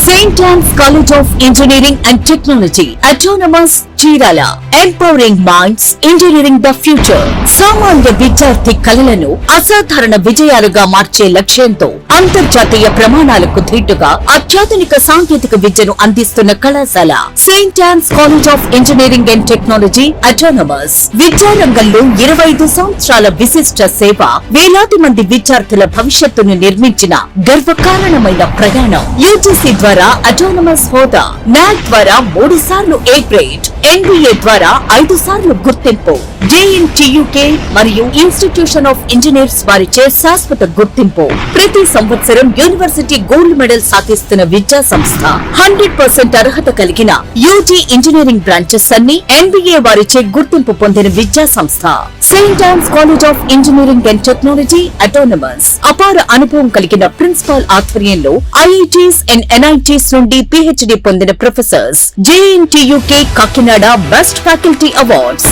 St. Anne's College of Engineering and Technology, Autonomous Chirala, Empowering Minds, Engineering the Future. సామాన్య విద్యార్థి కలలను అసాధారణ విజయాలుగా మార్చే లక్ష్యంతో అంతర్జాతీయ ప్రమాణాలకు ధీటుగా అత్యాధునిక సాంకేతిక విద్యను అందిస్తున్న కళాశాల Saint Ann's college of engineering and technology autonomous. విద్యారంగంలో 25 సంవత్సరాల విశిష్ట సేవ, వేలాది మంది విద్యార్థుల భవిష్యత్తును నిర్మించిన గర్వకారణమైన ప్రయాణం. యూజీసీ ద్వారా అటానమస్ హోదా, నాక్ ద్వారా 3 సార్లు ఏ గ్రేడ్, NBA ద్వారా 5 సార్లు గుర్తింపు, JNTUK మరియు ఇన్స్టిట్యూషన్ ఆఫ్ ఇంజనీర్స్ వారిచే శాశ్వత గుర్తింపు. ప్రతి సంవత్సరం యూనివర్సిటీ గోల్డ్ మెడల్ సాధిస్తున్న విద్యా సంస్థ. 100% అర్హత కలిగిన యూజీ ఇంజనీరింగ్ బ్రాంచెస్ అన్ని NBA వారిచే గుర్తింపు పొందిన విద్యా సంస్థ Saint Ann's college of engineering and technology autonomous. అపార అనుభవం కలిగిన ప్రిన్సిపాల్ ఆధ్వర్యంలో IITs అండ్ NITs నుండి PhD పొందిన professors. JNTUK Kakinada best faculty awards.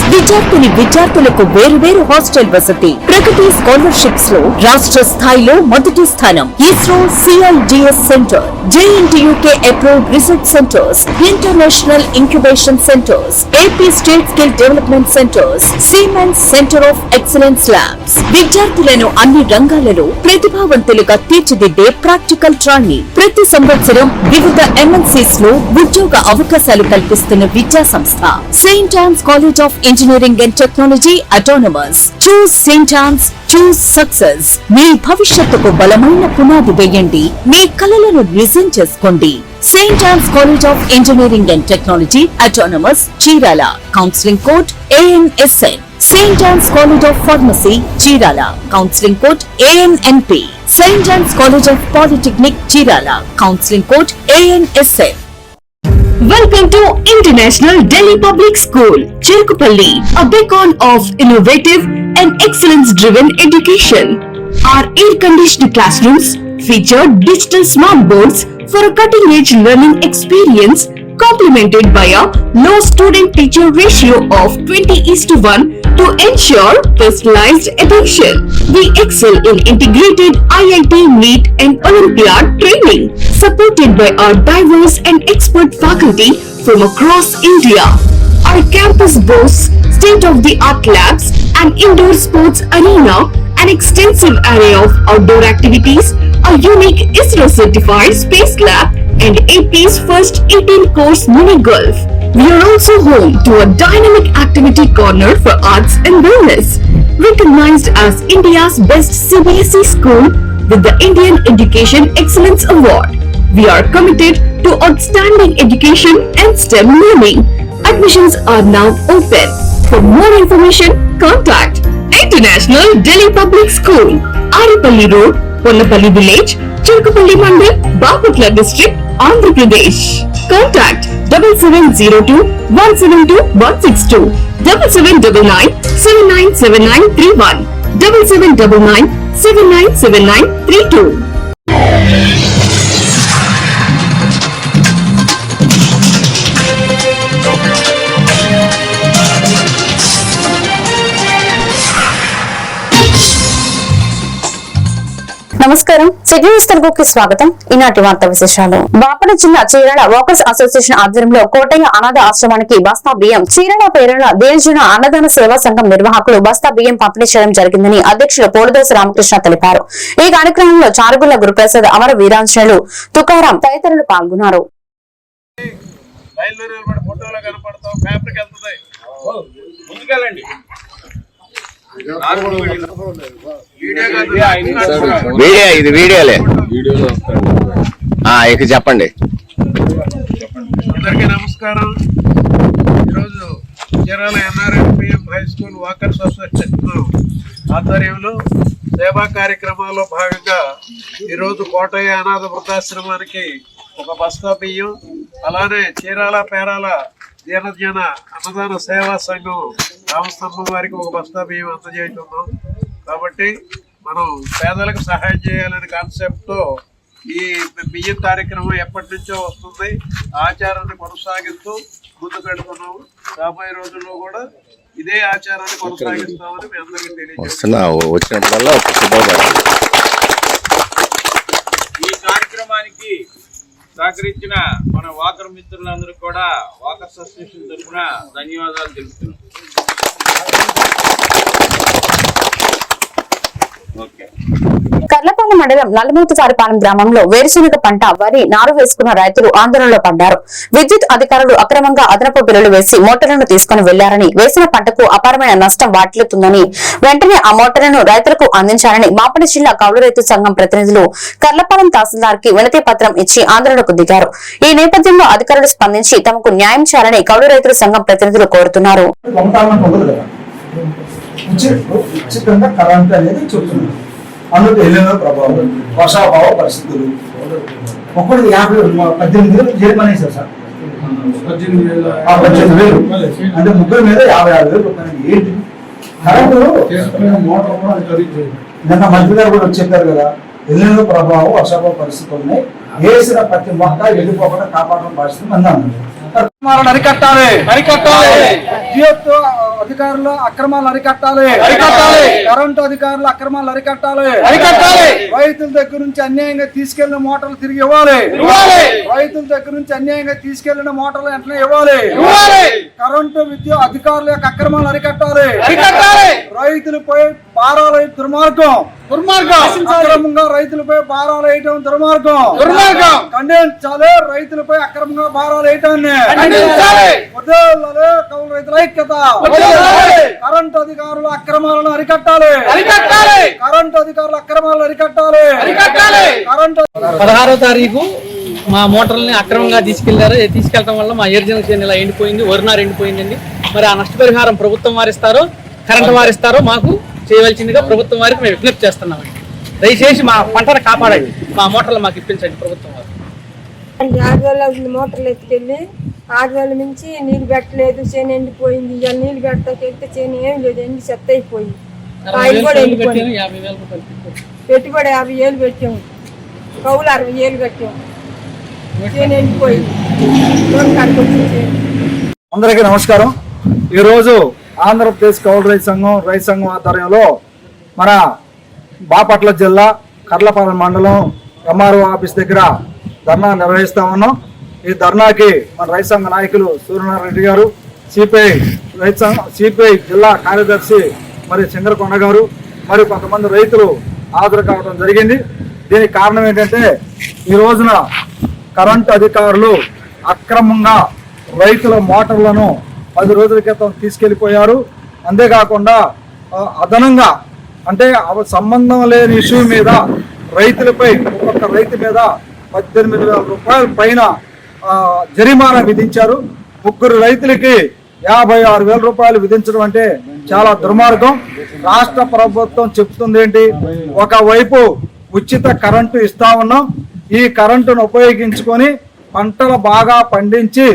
విద్యార్థులకు వేరు హాస్టల్ వసతి. ప్రగతి స్కాలర్షిప్స్ లో రాష్ట్ర స్థాయిలో మొదటి స్థానం. ISRO CIGS centre, JNTUK approved research centres, international incubation centres, AP state skill development centres, siemens centre of excellence labs. విద్యార్థులను అన్ని రంగాలలో ప్రతిభావంతులుగా తీర్చిదిద్దే ప్రాక్టికల్ ట్రైనింగ్. ప్రతి సంవత్సరం వివిధ MNCs లో ఉద్యోగ అవకాశాలు కల్పిస్తున్న విద్యా సంస్థ Saint Ann's college of engineering and technology autonomous. Choose Saint Ann's, choose success. మీ భవిష్యత్తుకు బలమైన పునాది వేయండి. మీ కలలను నిజం చేసుకోండి. Saint Ann's college of engineering and technology autonomous, Chirala. Counselling code ANSN. Saint Ann's college of pharmacy, Chirala. Counselling code ANNP. Saint Ann's college of polytechnic, Chirala. Counselling code ANSN. Welcome to International Delhi Public School, Cherkupalli, a beacon of innovative and excellence-driven education. Our air-conditioned classrooms feature digital smart boards for a cutting-edge learning experience, complemented by a low student-teacher ratio of 20:1 to ensure personalized attention. We excel in integrated IIT, NEET and Olympiad training, supported by our diverse and expert faculty from across India. Our campus boasts state-of-the-art labs, an indoor sports arena, an extensive array of outdoor activities, a unique ISRO-certified space lab, and AP's first 18-course mini golf. We are also home to a dynamic activity corner for arts and wellness. Recognized as India's best CBSE school with the Indian Education Excellence Award, we are committed to outstanding education and STEM learning. Admissions are now open. For more information, contact International Delhi Public School, Aripalli Road, Ponnapalli Village, Cherkupalli Mandal, Bapatla District, Andhra Pradesh. Contact 7702 172 162, 7799 797931, 7799 797932. నమస్కారం, city news తెలుగుకి స్వాగతం. ఈనాటి వార్తా విశేషాలు. బాపట్ల జిల్లా Chirala walkers association ఆధ్వర్యంలో కోటయ్య అనాథ ఆశ్రమానికి బస్తా బియ్యం, చీరాల పేరున దేశజన అన్నదాన సేవా సంఘం నిర్వాహకులు బస్తా బియ్యం పంపిణీ చేయడం జరిగిందని అధ్యక్షులు పోలిదోస రామకృష్ణ తెలిపారు. ఈ కార్యక్రమంలో చారుగుళ్ల గురుప్రసాద్, అమర వీరాంజనేయులు, తుకారాం తదితరులు పాల్గొన్నారు. ఇక చెప్పండి. అందరికీ నమస్కారం. ఈరోజు Chirala NRNPM high school walkers association ఆధ్వర్యంలో సేవా కార్యక్రమాల్లో భాగంగా ఈరోజు కోటయ్య అనాథ వృద్ధాశ్రమానికి ఒక బస్తా బియ్యం, అలానే చీరాల పేరాల దీనజన అన్నదాన సేవా సంఘం రామస్తంభం వారికి ఒక బస్తా బియ్యం అందజేస్తున్నాం. కాబట్టి మనం పేదలకు సహాయం చేయాలనే కాన్సెప్ట్తో ఈ బియ్యం కార్యక్రమం ఎప్పటి నుంచో వస్తుంది. ఆచారాన్ని కొనసాగిస్తూ ముందుకెళ్తున్నాము. రాబోయే రోజుల్లో కూడా ఇదే ఆచారాన్ని కొనసాగిస్తామని మీ అందరికీ తెలియజేస్తున్నాం. ఈ కార్యక్రమానికి సహకరించిన మన వాకర్ మిత్రులందరూ కూడా వాకర్ అసోసియేషన్ తరఫున ధన్యవాదాలు తెలుపుతున్నాం. కర్లపాలెం మండలం నల్లమూతువారిపాలెం గ్రామంలో వేరుశనగ పంట వరి నారు వేసుకున్న రైతులు ఆందోళనలో పడ్డారు. విద్యుత్ అధికారులు అక్రమంగా అదనపు బిల్లులు వేసి మోటార్లను తీసుకుని వెళ్లారని, వేసిన పంటకు అపారమైన నష్టం వాటిల్లుతుందని, వెంటనే ఆ మోటార్లను రైతులకు అందించాలని మాపల్లి జిల్లా కౌలు రైతు సంఘం ప్రతినిధులు కర్లపాలెం తహసీల్దార్ కి వినతి పత్రం ఇచ్చి ఆందోళనకు దిగారు. ఈ నేపథ్యంలో అధికారులు స్పందించి తమకు న్యాయం చేయాలని కౌలు రైతుల సంఘం ప్రతినిధులు కోరుతున్నారు. ఉచితంగా కరెంట్ అనేది చెప్తున్నారు. అందుకు ఎన్నెన్నో ప్రభావం, వర్షాభావ పరిస్థితులు, ఒక్కడికి 18,000 జరిమానేశారు సార్. 18,000 అంటే ముగ్గురు మీద 56,000 రూపాయలు. ఏంటి కరెంటు నిన్న మంత్రి గారు కూడా చెప్పారు కదా, ఎన్నెన్నో ప్రభావం, వర్షాభావ పరిస్థితులు ఉన్నాయి, వేసిన ప్రతి మొక్క వెళ్ళిపోకుండా కాపాడడం బాధ్యత మంది అన్నారు. అరికట్టాలి, విద్యుత్ అధికారుల అక్రమాలు అరికట్టాలి, కరెంటు అధికారుల అక్రమాలు అరికట్టాలి, రైతుల దగ్గర నుంచి అన్యాయంగా తీసుకెళ్లిన మోటార్లు తిరిగి ఇవ్వాలి, రైతుల దగ్గర నుంచి అన్యాయంగా తీసుకెళ్లిన మోటార్లు వెంటనే ఇవ్వాలి, కరెంటు విద్యుత్ అధికారుల యొక్క అక్రమాలు అరికట్టాలి, రైతులపై భారాలు దుర్మార్గం, అక్రమంగా రైతులపై భారాలు వేయటం దుర్మార్గం, ఖండించాలి. రైతులపై అక్రమంగా భారాలు వేయటాన్ని కౌలు రైతుల ఐక్యత. కరెంటు అధికారుల అక్రమాలను అరికట్టాలి, కరెంటు అధికారుల అక్రమాలను అరికట్టాలి. 16వ తారీఖు మా మోటార్లని అక్రమంగా తీసుకెళ్లడం వల్ల మా ఏర్జన చేను ఇలా ఎండిపోయింది, వరినారు ఎండిపోయిందండి. మరి ఆ నష్టపరిహారం ప్రభుత్వం వారిస్తారో కరెంటు వారిస్తారో మాకు చేయవలసిందిగా ప్రభుత్వం వారికి మేము విజ్ఞప్తి చేస్తున్నామండి. దయచేసి మా పంటను కాపాడండి, మా మోటార్లు మాకు ఇప్పించండి ప్రభుత్వం వారు. 6,000 మోటార్లు ఎత్తుకెళ్ళి 6,000 నుంచి నీళ్ళు పెట్టలేదు, చేను ఎండిపోయింది. ఇక నీళ్ళు పెట్టకెళ్తే చేను ఏం లేదు, ఎండి చెత్త అయిపోయింది. పెట్టుబడి 50,000 పెట్టాము, కౌలు 60,000 కట్టాము, చేను ఎండిపోయింది. అందరికీ నమస్కారం. ఈరోజు ఆంధ్రప్రదేశ్ కౌలు రైతు సంఘం ఆధ్వర్యంలో మన బాపట్ల జిల్లా కర్లపాలెం మండలం ఎంఆర్ఓ ఆఫీస్ దగ్గర ధర్నా నిర్వహిస్తా ఉన్నాం. ఈ ధర్నాకి మన రైతు సంఘ నాయకులు సూర్యనారాయణ రెడ్డి గారు, సిపిఐ జిల్లా కార్యదర్శి మరి సింగరకొండ గారు, మరి కొంతమంది రైతులు హాజరు కావడం జరిగింది. దీనికి కారణం ఏంటంటే ఈ రోజున కరెంటు అధికారులు అక్రమంగా రైతుల మోటార్లను 10 రోజుల క్రితం తీసుకెళ్లిపోయారు. అంతేకాకుండా అదనంగా అంటే సంబంధం లేని ఇష్యూ మీద రైతులపై ఒక్కొక్క రైతు మీద 18,000 రూపాయల పైన జరిమానా విధించారు. 3 రైతులకి 56,000 రూపాయలు విధించడం అంటే చాలా దుర్మార్గం. రాష్ట్ర ప్రభుత్వం చెప్తుంది ఏంటి, ఒకవైపు ఉచిత కరెంటు ఇస్తా ఉన్నాం, ఈ కరెంటును ఉపయోగించుకొని పంటలు బాగా పండించి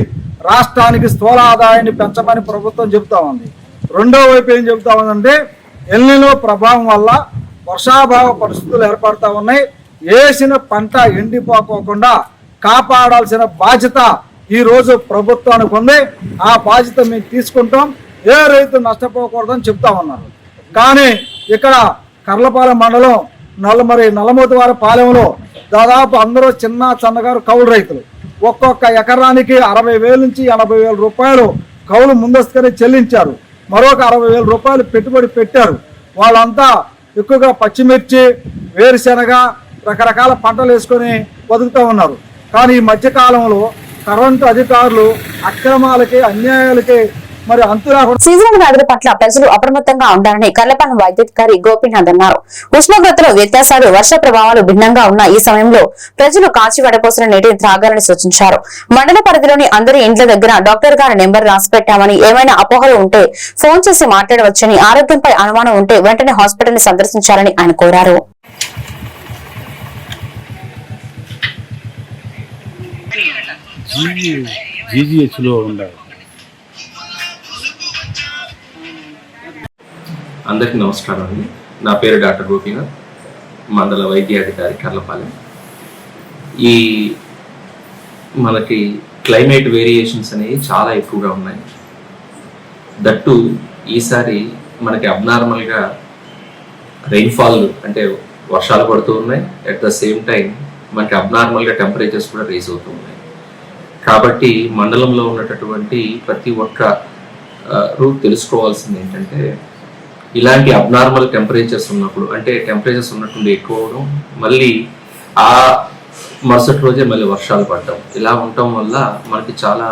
రాష్ట్రానికి స్థూల ఆదాయాన్ని పెంచమని ప్రభుత్వం చెబుతా ఉంది. రెండో వైపు ఏం చెబుతా ఉందంటే ఎల్నినో ప్రభావం వల్ల వర్షాభావ పరిస్థితులు ఏర్పడతా ఉన్నాయి, వేసిన పంట ఎండిపోకోకుండా కాపాడాల్సిన బాధ్యత ఈ రోజు ప్రభుత్వానికి ఉంది. ఆ బాధ్యత మేము తీసుకుంటాం, ఏ రైతు నష్టపోకూడదని చెప్తా ఉన్నారు. కానీ ఇక్కడ కర్లపాలెం మండలం నల్లమూతువారిపాలెంలో దాదాపు అందరూ చిన్న సన్నగారు కౌలు రైతులు. ఒక్కొక్క ఎకరానికి 60,000 నుంచి 80,000 రూపాయలు కౌలు ముందస్తుగానే చెల్లించారు. మరొక 60,000 రూపాయలు పెట్టుబడి పెట్టారు. వాళ్ళంతా ఎక్కువగా పచ్చిమిర్చి, వేరుశెనగ, రకరకాల పంటలు వేసుకొని బతుకుతూ ఉన్నారు. కానీ ఈ మధ్యకాలంలో కరెంటు అధికారులు అక్రమాలకి, అన్యాయాలకి మరి సీజనల్ వ్యాధుల పట్ల ప్రజలు అప్రమత్తంగా ఉండాలని కర్లపాలెం వైద్యాధికారి గోపీనాథ్ అన్నారు. ఉష్ణోగ్రతలో వ్యత్యాసాలు, వర్ష ప్రభావాలు భిన్నంగా ఉన్న ఈ సమయంలో ప్రజలు కాచి వడపోసిన నీటిని త్రాగాలని సూచించారు. మండల పరిధిలోని అందరి ఇండ్ల దగ్గర డాక్టర్ గారి నెంబర్ రాసి పెట్టామని, ఏమైనా అపోహలు ఉంటే ఫోన్ చేసి మాట్లాడవచ్చని, ఆరోగ్యంపై అనుమానం ఉంటే వెంటనే హాస్పిటల్ ని సందర్శించాలని ఆయన కోరారు. అందరికీ నమస్కారం అండి. నా పేరు డాక్టర్ గోపీనాథ్, మండల వైద్యాధికారి కర్లపాలెం. ఈ మనకి క్లైమేట్ వేరియేషన్స్ అనేవి చాలా ఎక్కువగా ఉన్నాయి. దట్టు ఈసారి మనకి అబ్నార్మల్గా రెయిన్ఫాల్ అంటే వర్షాలు పడుతూ ఉన్నాయి. అట్ ద సేమ్ టైం మనకి అబ్నార్మల్గా టెంపరేచర్స్ కూడా రేస్ అవుతూ ఉన్నాయి. కాబట్టి మండలంలో ఉన్నటువంటి ప్రతి ఒక్క తెలుసుకోవాల్సింది ఏంటంటే, ఇలాంటి అబ్నార్మల్ టెంపరేచర్స్ ఉన్నప్పుడు, అంటే టెంపరేచర్స్ ఉన్నట్టుండి ఎక్కువ అవడం, మళ్ళీ ఆ మరుసటి రోజే మళ్ళీ వర్షాలు పడటం, ఇలా ఉండటం వల్ల మనకి చాలా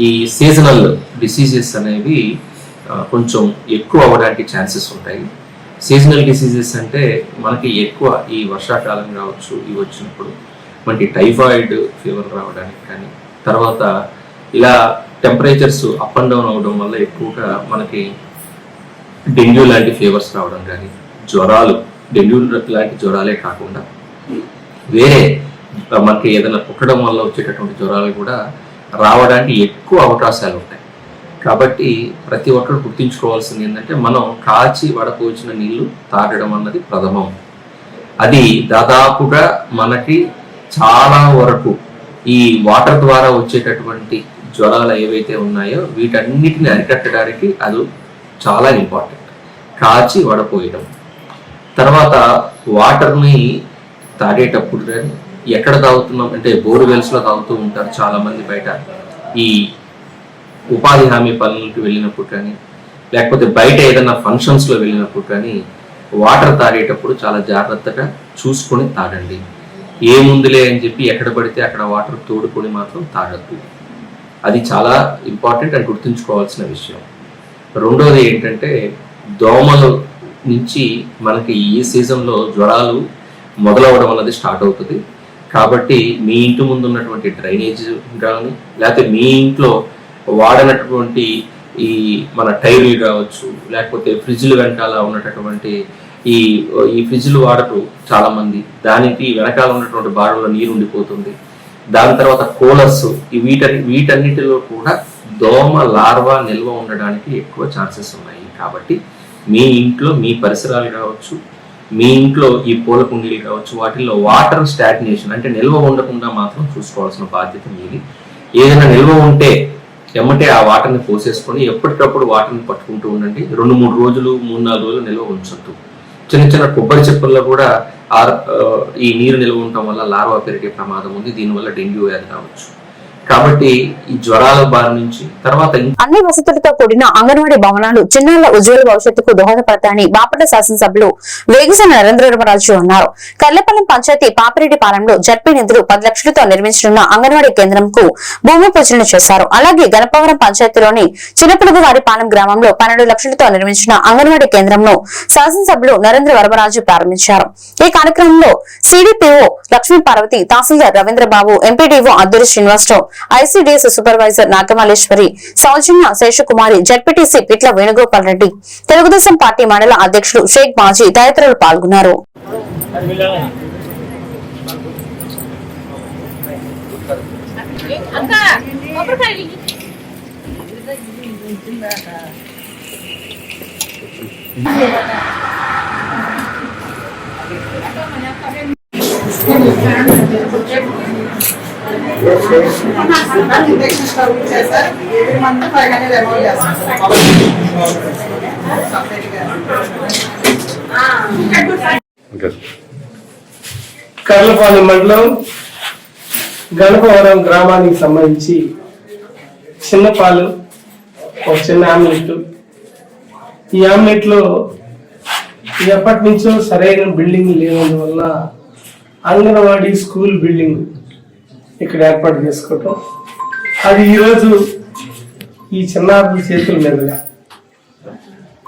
ఈ సీజనల్ డిసీజెస్ అనేవి కొంచెం ఎక్కువ అవ్వడానికి ఛాన్సెస్ ఉంటాయి. సీజనల్ డిసీజెస్ అంటే మనకి ఎక్కువ ఈ వర్షాకాలం కావచ్చు, ఇవి వచ్చినప్పుడు మనకి టైఫాయిడ్ ఫీవర్ రావడానికి కానీ, తర్వాత ఇలా టెంపరేచర్స్ అప్ అండ్ డౌన్ అవడం వల్ల ఎక్కువగా మనకి డెంగ్యూ లాంటి ఫీవర్స్ రావడం కానీ, జ్వరాలు, డెంగ్యూ లాంటి జ్వరాలే కాకుండా వేరే మనకి ఏదైనా పుట్టడం వల్ల వచ్చేటటువంటి జ్వరాలు కూడా రావడానికి ఎక్కువ అవకాశాలు ఉంటాయి. కాబట్టి ప్రతి ఒక్కరు గుర్తించుకోవాల్సింది ఏంటంటే, మనం కాచి వడపోసిన నీళ్లు తాగడం అన్నది ప్రథమం. అది దాదాపుగా మనకి చాలా వరకు ఈ వాటర్ ద్వారా వచ్చేటటువంటి జ్వరాలు ఏవైతే ఉన్నాయో వీటన్నిటిని అరికట్టడానికి అది చాలా ఇంపార్టెంట్. కాచి వడపోయడం. తర్వాత వాటర్ని తాగేటప్పుడు కానీ, ఎక్కడ తాగుతున్నాం అంటే బోర్వెల్స్లో తాగుతూ ఉంటారు చాలామంది బయట, ఈ ఉపాధి హామీ పనులకు వెళ్ళినప్పుడు కానీ, లేకపోతే బయట ఏదైనా ఫంక్షన్స్లో వెళ్ళినప్పుడు కానీ వాటర్ తాగేటప్పుడు చాలా జాగ్రత్తగా చూసుకొని తాగండి. ఏముందిలే అని చెప్పి ఎక్కడ పడితే అక్కడ వాటర్ తోడుకొని మాత్రం తాగద్దు. అది చాలా ఇంపార్టెంట్ అని గుర్తుంచుకోవాల్సిన విషయం. రెండోది ఏంటంటే, దోమల నుంచి మనకి ఈ సీజన్లో జ్వరాలు మొదలవడం అన్నది స్టార్ట్ అవుతుంది. కాబట్టి మీ ఇంటి ముందు ఉన్నటువంటి డ్రైనేజ్ కానీ, లేకపోతే మీ ఇంట్లో వాడినటువంటి ఈ మన టైర్లు కావచ్చు, లేకపోతే ఫ్రిడ్జ్లు వెనకాల ఉన్నటువంటి ఈ ఫ్రిడ్జ్లు వాడటం చాలా మంది, దానికి వెనకాల ఉన్నటువంటి బారులో నీరు ఉండిపోతుంది. దాని తర్వాత కూలర్స్, వీటన్నిటిలో కూడా దోమ లార్వా నిల్వ ఉండడానికి ఎక్కువ ఛాన్సెస్ ఉన్నాయి. కాబట్టి మీ ఇంట్లో మీ పరిసరాలు కావచ్చు, మీ ఇంట్లో ఈ పూల కుండీలు కావచ్చు, వాటిల్లో వాటర్ స్టాగ్నేషన్ అంటే నిల్వ ఉండకుండా మాత్రం చూసుకోవాల్సిన బాధ్యత మీది. ఏదైనా నిల్వ ఉంటే ఎమ్మటే ఆ వాటర్ని పోసేసుకొని ఎప్పటికప్పుడు వాటర్ని పట్టుకుంటూ ఉండండి. 2-3 రోజులు 3-4 రోజులు నిల్వ ఉంచొద్దు. చిన్న చిన్న కొబ్బరి చెప్పుల్లో కూడా ఈ నీరు నిల్వ ఉండటం వల్ల లార్వా పెరిగే ప్రమాదం ఉంది. దీనివల్ల డెంగ్యూ వ్యాధి రావచ్చు. కాబట్టి ఈ జ్వరాల బారి నుంచి తర్వాత అన్ని వసతులతో కూడిన అంగన్వాడీ భవనాలు చిన్నారుల ఉజ్వల భవిష్యత్తుకు దోహదపడతాయని బాపట్ల శాసనసభ్యులు వేగిసిన నరేంద్రరామరాజు అన్నారు. కర్లపాలెం పంచాయతీ పాపిరెడ్డిపాలెంలో జడ్పీ నిధులు 10 లక్షలతో నిర్మించనున్న అంగన్వాడీ కేంద్రంకు భూమి పూజలు చేశారు. అలాగే గణపవరం పంచాయతీలోని చిన్నపులుగువారిపాలెం గ్రామంలో 12 లక్షలతో నిర్మించిన అంగన్వాడీ కేంద్రంను శాసనసభ్యులు నరేంద్రవరమరాజు ప్రారంభించారు. ఈ కార్యక్రమంలో CDPO Lakshmi Parvathi, tahsildar Ravindrababu, MPDO Adduri Srinivasarao, ICDS supervisor Nagamalleswari, Soujanya Seshakumari, ZPTC Pitla Venugopal Reddy, Telugudesam party మండల అధ్యక్షులు షేక్ మాజీ తదితరులు పాల్గొన్నారు. కర్లపాలెం మండలం గణపవరం గ్రామానికి సంబంధించి చిన్నపాలు ఒక చిన్న ఆమ్లెట్. ఈ ఆమ్లెట్ లో ఎప్పటి నుంచో సరైన బిల్డింగ్ లేనందువల్ల అంగన్వాడీ స్కూల్ బిల్డింగ్ ఇక్కడ ఏర్పాటు చేసుకోవటం, అది ఈరోజు ఈ చిన్నారుల చేతుల మీదుగా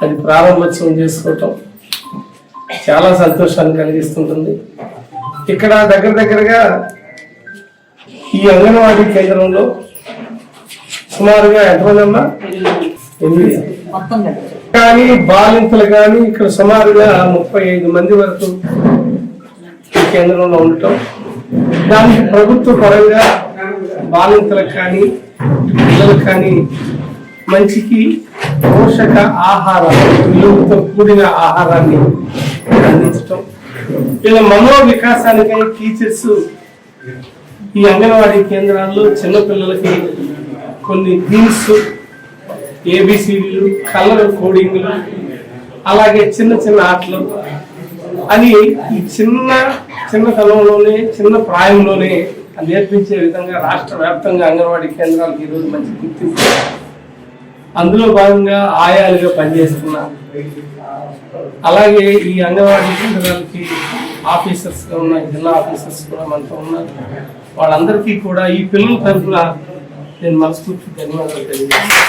అది ప్రారంభోత్సవం చేసుకోవటం చాలా సంతోషాన్ని కలిగిస్తుంటుంది. ఇక్కడ దగ్గరగా ఈ అంగన్వాడీ కేంద్రంలో సుమారుగా ఎంతమంది 8 కానీ బాలింతలు కానీ ఇక్కడ సుమారుగా 35 మంది వరకు ఈ కేంద్రంలో ఉండటం, దానికి ప్రభుత్వ పరంగా బాలింతలకు కానీ పిల్లలకు కానీ మంచికి పోషక ఆహారం, విలువతో కూడిన ఆహారాన్ని అందించటం, వీళ్ళ మనో వికాసానికై టీచర్స్ ఈ అంగన్వాడీ కేంద్రాల్లో చిన్నపిల్లలకి కొన్ని థీమ్స్, ఏబిసిడీలు, కలర్ కోడింగ్లు, అలాగే చిన్న చిన్న ఆటలు, అని ఈ చిన్న తలంలోనే చిన్న ప్రాయంలోనే నేర్పించే విధంగా రాష్ట్ర వ్యాప్తంగా అంగన్వాడీ కేంద్రాలకు ఈరోజు మంచి గుర్తింపు. అందులో భాగంగా ఆయాలుగా పనిచేస్తున్నా, అలాగే ఈ అంగన్వాడీ కేంద్రాలకి ఆఫీసర్స్గా ఉన్న జిల్లా ఆఫీసర్స్ కూడా మనతో ఉన్నారు. వాళ్ళందరికీ కూడా ఈ పిల్లల తరఫున నేను మనస్ఫూర్తి ధన్యవాదాలు తెలియజేస్తాను.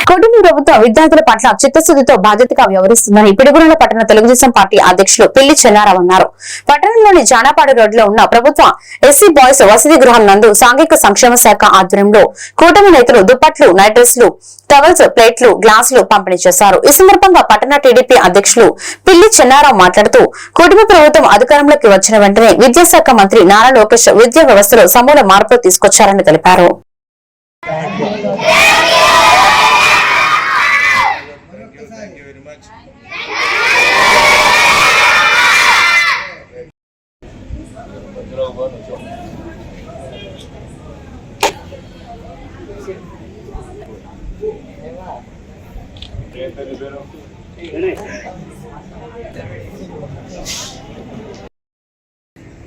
కూటమి ప్రభుత్వం విద్యార్థుల పట్ల చిత్తశుద్ధితో బాధ్యతగా వ్యవహరిస్తుందని పిడుగురాళ్ల పట్టణ తెలుగుదేశం పార్టీ అధ్యక్షులు పిల్లి చెన్నారావు అన్నారు. పట్టణంలోని జానాపాడు రోడ్లో ఉన్న ప్రభుత్వ ఎస్సీ బాయ్స్ వసతి గృహం నందు సాంఘిక సంక్షేమ శాఖ ఆధ్వర్యంలో కూటమి నేతలు దుప్పట్లు, నైట్ డ్రెస్లు, టవల్స్, ప్లేట్లు, గ్లాసులు పంపిణీ చేశారు. ఈ సందర్భంగా పట్టణ టీడీపీ అధ్యక్షులు పిల్లి చెన్నారావు మాట్లాడుతూ కూటమి ప్రభుత్వం అధికారంలోకి వచ్చిన వెంటనే విద్యాశాఖ మంత్రి నారా లోకేష్ విద్యా వ్యవస్థలో సమూల మార్పులు తీసుకొచ్చారని తెలిపారు.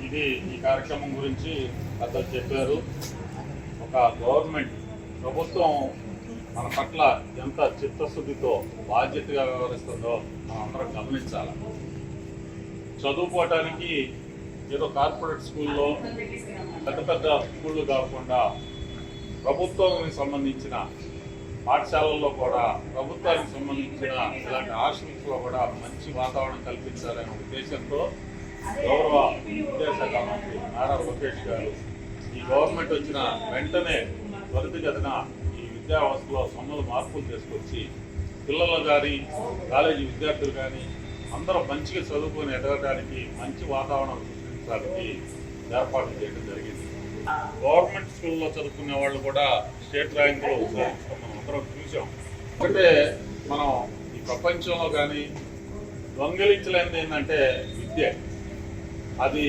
ఇది ఈ కార్యక్రమం గురించి అతను చెప్పారు. ఒక గవర్నమెంట్ ప్రభుత్వం మన పట్ల ఎంత చిత్తశుద్ధితో బాధ్యతగా వ్యవహరిస్తుందో మనం అందరం గమనించాలి. చదువుకోవటానికి ఏదో కార్పొరేట్ స్కూల్లో పెద్ద స్కూళ్ళు కాకుండా ప్రభుత్వానికి సంబంధించిన పాఠశాలల్లో కూడా ప్రభుత్వానికి సంబంధించిన ఇలాంటి హాస్టల్స్లో కూడా మంచి వాతావరణం కల్పించాలనే ఉద్దేశంతో గౌరవ విద్యాశాఖ మంత్రి నారా లోకేష్ గారు ఈ గవర్నమెంట్ వచ్చిన వెంటనే త్వరితగతిన ఈ విద్యా వ్యవస్థలో సమూల మార్పులు తీసుకొచ్చి పిల్లలు కానీ కాలేజీ విద్యార్థులు కానీ అందరూ మంచిగా చదువుకొని ఎదగడానికి మంచి వాతావరణం సృష్టించడానికి ఏర్పాట్లు చేయడం జరిగింది. గవర్నమెంట్ స్కూల్లో చదువుకునే వాళ్ళు కూడా స్టేట్ ర్యాంకులు మనం అందరం చూసాం. ఒకటే మనం ఈ ప్రపంచంలో కానీ దొంగిలించలేనిది ఏంటంటే విద్య. అది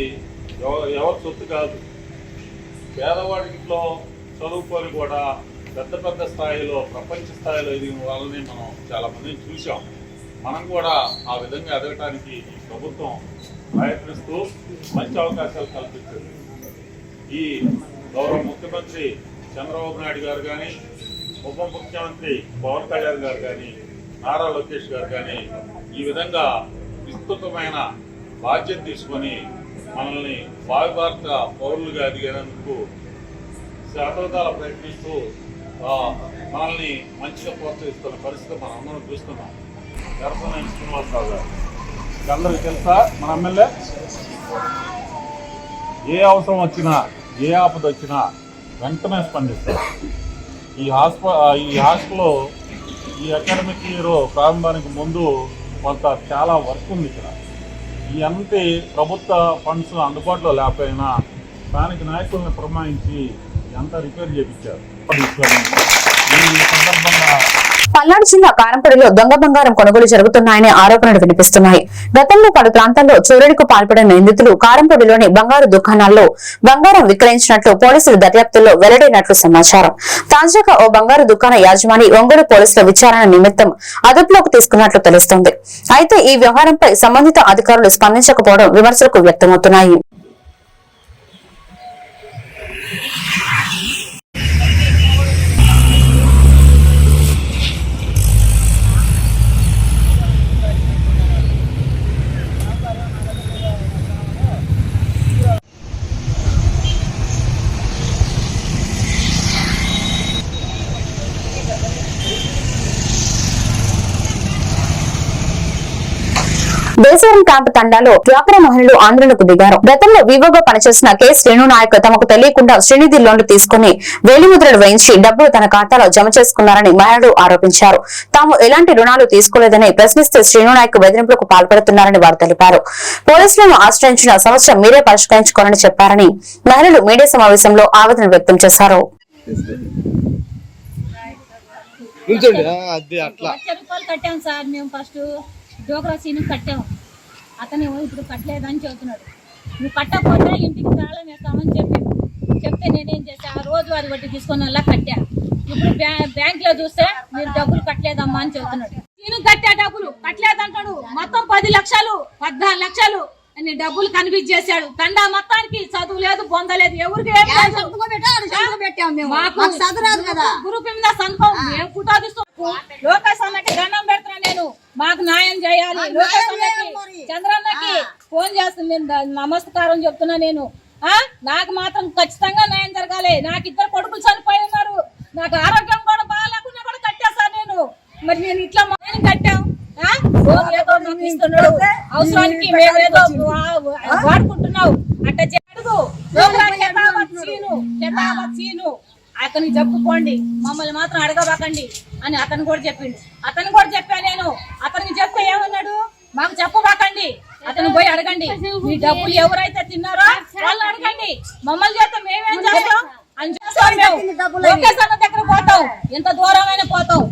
ఎవరి సొత్తు కాదు. పేదవాడి ఇంట్లో చదువుకొని కూడా పెద్ద స్థాయిలో ప్రపంచ స్థాయిలో ఎదిగిన వాళ్ళని మనం చాలా మందిని చూసాం. మనం కూడా ఆ విధంగా ఎదగటానికి ఈ ప్రభుత్వం ప్రయత్నిస్తూ మంచి అవకాశాలు కల్పిస్తుంది. ఈ గౌరవ ముఖ్యమంత్రి చంద్రబాబు నాయుడు గారు కానీ, ఉప ముఖ్యమంత్రి పవన్ కళ్యాణ్ గారు కానీ, నారా లోకేష్ గారు కానీ ఈ విధంగా విస్తృతమైన బాధ్యత తీసుకొని మనల్ని భారత పౌరులుగా ఎదిగేందుకు శాతవతాల ప్రయత్నిస్తూ మనల్ని మంచిగా ప్రోత్సహిస్తున్న పరిస్థితి మనం అందరం చూస్తున్నాం. గర్భనైన శ్రీనివాసరావు గారు అందరికీ తెలుసా, మన ఎమ్మెల్యే ఏ అవసరం వచ్చినా ఏ ఆపద వచ్చినా వెంటనే స్పందిస్తారు. ఈ హాస్టల్లో ఈ అకాడమిక్ ఇయర్ ప్రారంభానికి ముందు కొంత చాలా వర్క్ ఉంది. ఇక్కడ ఈ అంతే ప్రభుత్వ ఫండ్స్ అందుబాటులో లేకపోయినా స్థానిక నాయకులను పురమాయించి ఎంత రిపేర్ చేయించారు. ఈ సందర్భంగా పల్నాడు జిల్లా కారంపూడిలో దొంగ బంగారం కొనుగోలు జరుగుతున్నాయనే ఆరోపణలు వినిపిస్తున్నాయి. గతంలో పలు ప్రాంతాల్లో చోరీలకు పాల్పడిన నిందితులు కారంపూడిలోని బంగారు దుకాణాల్లో బంగారం విక్రయించినట్లు పోలీసుల దర్యాప్తుల్లో వెల్లడైనట్లు సమాచారం. తాజాగా ఓ బంగారు దుకాణ యాజమాని ఒంగోలు పోలీసుల విచారణ నిమిత్తం అదుపులోకి తీసుకున్నట్లు తెలుస్తోంది. అయితే ఈ వ్యవహారంపై సంబంధిత అధికారులు స్పందించకపోవడం విమర్శలకు వ్యక్తమవుతున్నాయి. దేశవరం క్యాంపు తండాలో డ్వాక్రా మహిళలు ఆందోళనకు దిగారు. గతంలో వివోగా పనిచేసిన కె శ్రీను నాయక్ తమకు తెలియకుండా శ్రీనిధి లోన్లు తీసుకుని వేలిముద్రలు వేయించి డబ్బులు తన ఖాతాలో జమ చేసుకున్నారని మహిళలు ఆరోపించారు. తాము ఎలాంటి రుణాలు తీసుకోలేదని ప్రశ్నిస్తే శ్రీను నాయక్ బెదిరింపులకు పాల్పడుతున్నారని వారు తెలిపారు. పోలీసులను ఆశ్రయించిన సమస్య మీరే పరిష్కరించుకోవాలని చెప్పారని మహిళలు మీడియా సమావేశంలో ఆవేదన వ్యక్తం చేశారు. డోక్రా సీను కట్టాము, అతను ఇప్పుడు కట్టలేదని చెబుతున్నాడు. నువ్వు కట్టకపోతే ఇంటికి తాళం వేస్తామని చెప్తే నేనేం చేశా, ఆ రోజువారీ వడ్డీ తీసుకొని అలా కట్టా. ఇప్పుడు బ్యాంకులో చూస్తే మీరు డబ్బులు కట్టలేదమ్మా అని చెబుతున్నాడు. కట్టే డబ్బులు కట్టలేదంటాడు. మొత్తం 10 లక్షలు 14 లక్షలు అని డబ్బులు కనిపించేశాడు. తండా మొత్తానికి చదువు లేదు, పొందలేదు, ఎవరికి గ్రూప్ మీద సంతకం మేము కుటాదిస్తాం. లోకేష్ అన్నకి దండం పెడుతున్నా నేను, మాకు న్యాయం చేయాలి. లోకేష్ అన్నకి చంద్రన్నకి ఫోన్ చేస్తుంది, నమస్కారం చెప్తున్నా నేను. నాకు మాత్రం ఖచ్చితంగా న్యాయం జరగాలి. నాకు 2 కొడుకులు చనిపోయి ఉన్నారు, నాకు ఆరోగ్యం కూడా బాగాలేకుండా కూడా కట్టేశాను నేను. మరి నేను ఇట్లా మనం కట్టాం, ఏదో ఇస్తున్నాడు, అవసరానికి మేమేదో వాడుకుంటున్నావు అట్ట చేయడు. సీను అతనికి చెప్పుకోండి, మమ్మల్ని మాత్రం అడగబాకండి అని అతను కూడా చెప్పిండు. అతను కూడా చెప్పా నేను. అతనికి చెప్తే ఏమన్నాడు, మాకు చెప్పబాకండి, అతను పోయి అడగండి, మీ డబ్బులు ఎవరైతే తిన్నారో వాళ్ళు అడగండి, మమ్మల్ని చేస్తే మేమేం చేస్తాం అని చేస్తాం. మేము లోకేష్ అన్న దగ్గర పోతాం, ఎంత దూరమైనా పోతాం.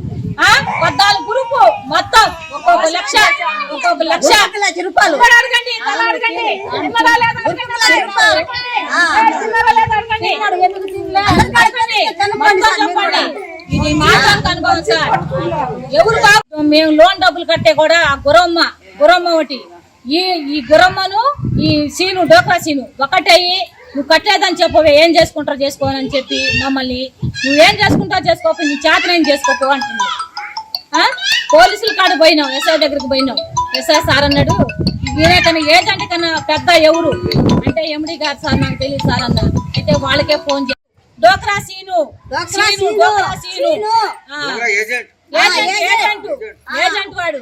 14 గ్రూపు మొత్తం ఒక్కొక్క లక్ష రూపాయలు అడగండి. ఇది మాట్లాడక అనుభవం సార్. ఎవరు కాదు, మేము లోన్ డబ్బులు కట్టే కూడా ఆ గురమ్మ ఒకటి, ఈ గురమ్మను ఈ సీను డోక్రా సీను ఒకటయ్యి, నువ్వు కట్టలేదని చెప్పవే, ఏం చేసుకుంటావు చేసుకోవాలని చెప్పి మమ్మల్ని, నువ్వేం చేసుకుంటావు చేసుకోపో, నీ చేతనేం చేసుకోపో అంటున్నావు. పోలీసుల కాడ పోయినావు, ఎస్ఐ దగ్గరికి పోయినావు. ఎస్ఐ సార్ అన్నాడు, వీరేకన్నా ఏజెంట్ కన్నా పెద్ద ఎవరు అంటే ఎండి గారు సార్, నాకు తెలియదు సార్ అన్నారు. అయితే వాళ్ళకే ఫోన్ చేసి డోక్రా సీను ఏజెంట్ వాడు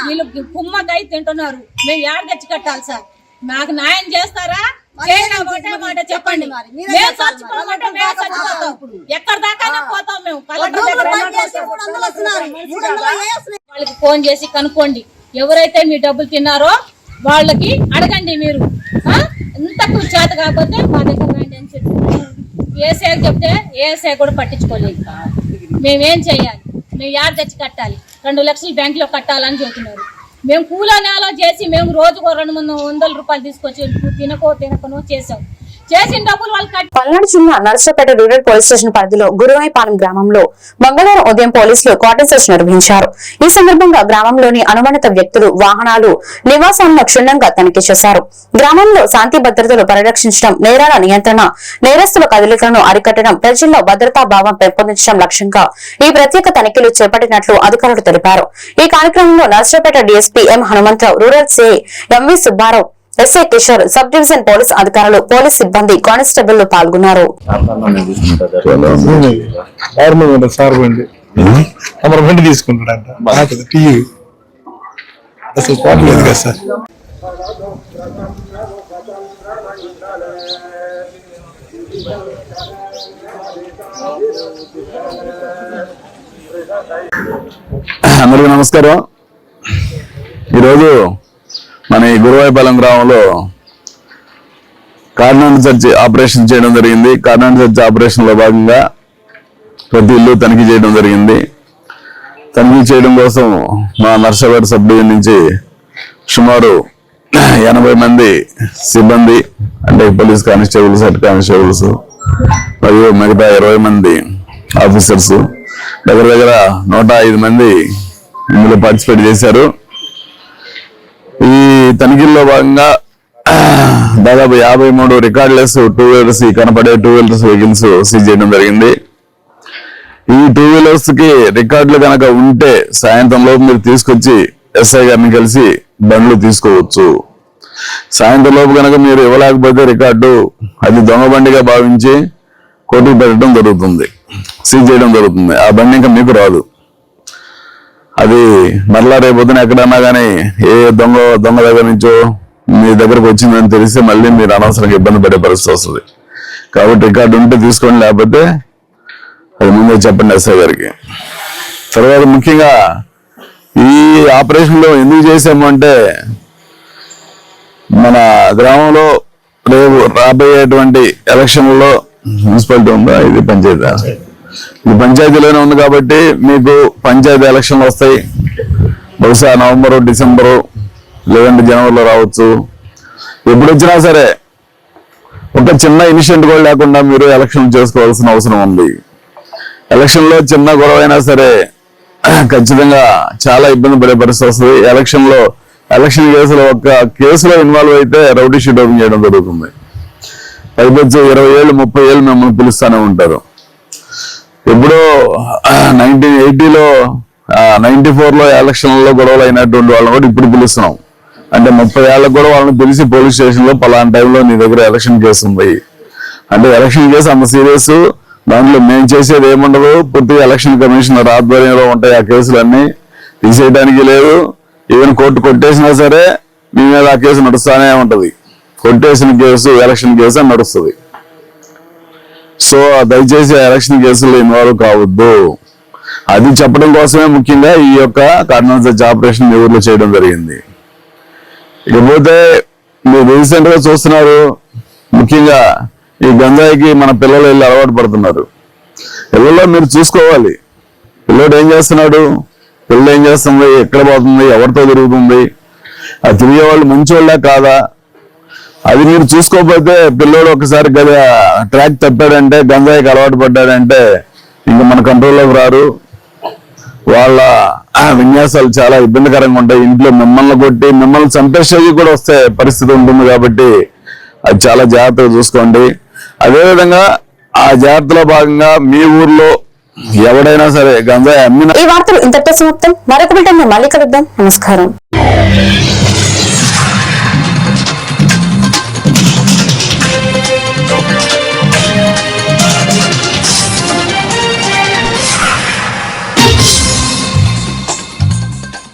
వీళ్ళు కుమ్మకై తింటున్నారు. మేము ఏడ తెచ్చి కట్టాలి సార్, నాకు న్యాయం చేస్తారా మాట చెప్పండి. మేము చచ్చిపోమంటే మేము చచ్చిపోతాం, ఎక్కడ దాకా పోతాం మేము. వాళ్ళకి ఫోన్ చేసి కనుక్కోండి, ఎవరైతే మీ డబ్బులు తిన్నారో వాళ్ళకి అడగండి. మీరు ఇంతకు చేత కాకపోతే మా దగ్గర రండి అని చెప్పి ఏసఐ చెప్తే ఏసఐ కూడా పట్టించుకోలేదు. మేమేం చెయ్యాలి, మేము యాడ్ తెచ్చి కట్టాలి, 2 లక్షలు బ్యాంకులో కట్టాలని చెబుతున్నారు. మేము కూలనేలా చేసి మేము రోజుకో 200 రూపాయలు తీసుకొచ్చి తినకనో చేసాం. చేసిన డబ్బులు వాళ్ళు పల్నాడు జిల్లా నర్సపేట రూరల్ పోలీస్ స్టేషన్ పరిధిలో గురువాయిపాలెం గ్రామంలో మంగళవారం ఉదయం పోలీసులు కార్డన్ సెర్చ్ నిర్వహించారు. ఈ సందర్భంగా గ్రామంలోని అనుమానిత వ్యక్తులు, వాహనాలు, నివాసాలను క్షుణ్ణంగా తనిఖీ చేశారు. గ్రామంలో శాంతి భద్రతలు పరిరక్షించడం, నేరాల నియంత్రణ, నేరస్తుల కదలికలను అరికట్టడం, ప్రజల్లో భద్రతా భావం పెంపొందించడం లక్ష్యంగా ఈ ప్రత్యేక తనిఖీలు చేపట్టినట్లు అధికారులు తెలిపారు. ఈ కార్యక్రమంలో Narsapeta DSP M Hanumantharao, rural CI MV Subbarao, SI Kishore, sub division police అధికారులు, పోలీస్ సిబ్బంది, కానిస్టేబుల్ పాల్గొన్నారు. అందరికీ నమస్కారం. ఈరోజు మన ఈ గురువాయిపాలెం గ్రామంలో కార్డన్ సెర్చ్ ఆపరేషన్ చేయడం జరిగింది. కార్డన్ సెర్చ్ ఆపరేషన్ లో భాగంగా ప్రతి ఇల్లు తనిఖీ చేయడం జరిగింది. తనిఖీ చేయడం కోసం మా నర్సపేట సబ్ డివిజన్ నుంచి సుమారు 80 మంది సిబ్బంది, అంటే పోలీస్ కానిస్టేబుల్స్, హెడ్ కానిస్టేబుల్స్ మరియు మిగతా 20 మంది ఆఫీసర్స్, దగ్గర 105 మంది ఇందులో పార్టిసిపేట్ చేశారు. ఈ తనిఖీల్లో భాగంగా దాదాపు 53 రికార్డ్లెస్ 2 వీలర్స్, కనపడే 2 వీలర్స్ వెహికల్స్ సీజ్ చేయడం జరిగింది. ఈ 2 వీలర్స్ కి రికార్డులు కనుక ఉంటే సాయంత్రం లోపు మీరు తీసుకొచ్చి ఎస్ఐ గారిని కలిసి బండ్లు తీసుకోవచ్చు. సాయంత్రం లోపు కనుక మీరు ఇవ్వలేకపోతే రికార్డు అది దొంగ బండిగా భావించి కోర్టుకు పెట్టడం జరుగుతుంది, సీజ్ చేయడం జరుగుతుంది. ఆ బండి ఇంకా మీకు రాదు. అది మరలా రేపొద్దున ఎక్కడన్నా కానీ ఏ దొంగ దగ్గర నుంచో మీ దగ్గరకు వచ్చిందని తెలిస్తే మళ్ళీ మీరు అనవసరంగా ఇబ్బంది పడే పరిస్థితి వస్తుంది. కాబట్టి రికార్డు ఉంటే తీసుకోండి, లేకపోతే అది ముందే చెప్పండి ఎస్ఐ గారికి. తర్వాత ముఖ్యంగా ఈ ఆపరేషన్లో ఎందుకు చేసాము అంటే, మన గ్రామంలో రేపు రాబోయేటువంటి ఎలక్షన్లో మున్సిపాలిటీ ఉందా, ఇది పంచాయతీ, ఈ పంచాయతీలోనే ఉంది కాబట్టి మీకు పంచాయతీ ఎలక్షన్లు వస్తాయి. బహుశా నవంబరు, డిసెంబరు లేదంటే జనవరిలో రావచ్చు. ఎప్పుడు వచ్చినా సరే ఒక చిన్న ఇనిషియేటివ్ కూడా లేకుండా మీరు ఎలక్షన్ చేసుకోవాల్సిన అవసరం ఉంది. ఎలక్షన్లో చిన్న గొడవ అయినా సరే ఖచ్చితంగా చాలా ఇబ్బంది పడే పరిస్థితి వస్తుంది. ఎలక్షన్ కేసులో ఒక్క కేసులో ఇన్వాల్వ్ అయితే రౌడీ షీట్ ఓపెన్ చేయడం జరుగుతుంది. పైపొచ్చు 20 ఏళ్ళు 30 ఏళ్ళు మిమ్మల్ని పిలుస్తూనే ఉంటారు. ఎప్పుడో 1980లో 94లో ఎలక్షన్లలో గొడవలు అయినటువంటి వాళ్ళని కూడా ఇప్పుడు పిలుస్తున్నాం. అంటే 30 ఏళ్ళకు కూడా వాళ్ళని పిలిచి పోలీస్ స్టేషన్ లో పలానా టైంలో నీ దగ్గర ఎలక్షన్ కేసు ఉంది అంటే ఎలక్షన్ కేసు అంత సీరియస్, దాంట్లో మేము చేసేది ఏముండదు, పూర్తిగా ఎలక్షన్ కమిషనర్ ఆధ్వర్యంలో ఉంటాయి ఆ కేసులన్నీ, తీసేయడానికి లేదు. ఈవెన్ కోర్టు కొట్టేసినా సరే మీ మీద ఆ కేసు నడుస్తూనే ఉంటది. కొట్టేసిన కేసు ఎలక్షన్ కేసు అని నడుస్తుంది. సో దయచేసి ఎలక్షన్ కేసుల్లో ఇన్వాల్వ్ కావద్దు. అది చెప్పడం కోసమే ముఖ్యంగా ఈ యొక్క కార్డినల్ సెర్చ్ ఆపరేషన్ మీ ఊర్లో చేయడం జరిగింది. ఇకపోతే మీరు రీసెంట్ గా చూస్తున్నారు, ముఖ్యంగా ఈ గంజాయికి మన పిల్లలు వెళ్ళి అలవాటు పడుతున్నారు. పిల్లల్లో మీరు చూసుకోవాలి, పిల్లడు ఏం చేస్తున్నాడు, పిల్లలు ఏం చేస్తుంది, ఎక్కడ పోతుంది, ఎవరితో తిరుగుతుంది, అది తిరిగే వాళ్ళు మంచోళ్ళా కాదా, అది మీరు చూసుకోకపోతే పిల్లోడు ఒకసారి కదా ట్రాక్ తప్పాడంటే, గంజాయికి అలవాటు పడ్డాడంటే ఇంకా మన కంట్రోల్లోకి రారు. వాళ్ళ విన్యాసాలు చాలా ఇబ్బందికరంగా ఉంటాయి. ఇంట్లో మిమ్మల్ని కొట్టి మిమ్మల్ని చంపేసేవి కూడా వస్తే పరిస్థితి ఉంటుంది. కాబట్టి అది చాలా జాగ్రత్తగా చూసుకోండి. అదేవిధంగా ఆ జాగ్రత్తలో భాగంగా మీ ఊర్లో ఎవడైనా సరే గంజాయి అమ్మిన. ఈ వార్తలు ఇంతటితో సమాప్తం. మరొక బిడ్డ మళ్ళీ కలుద్దాం. నమస్కారం.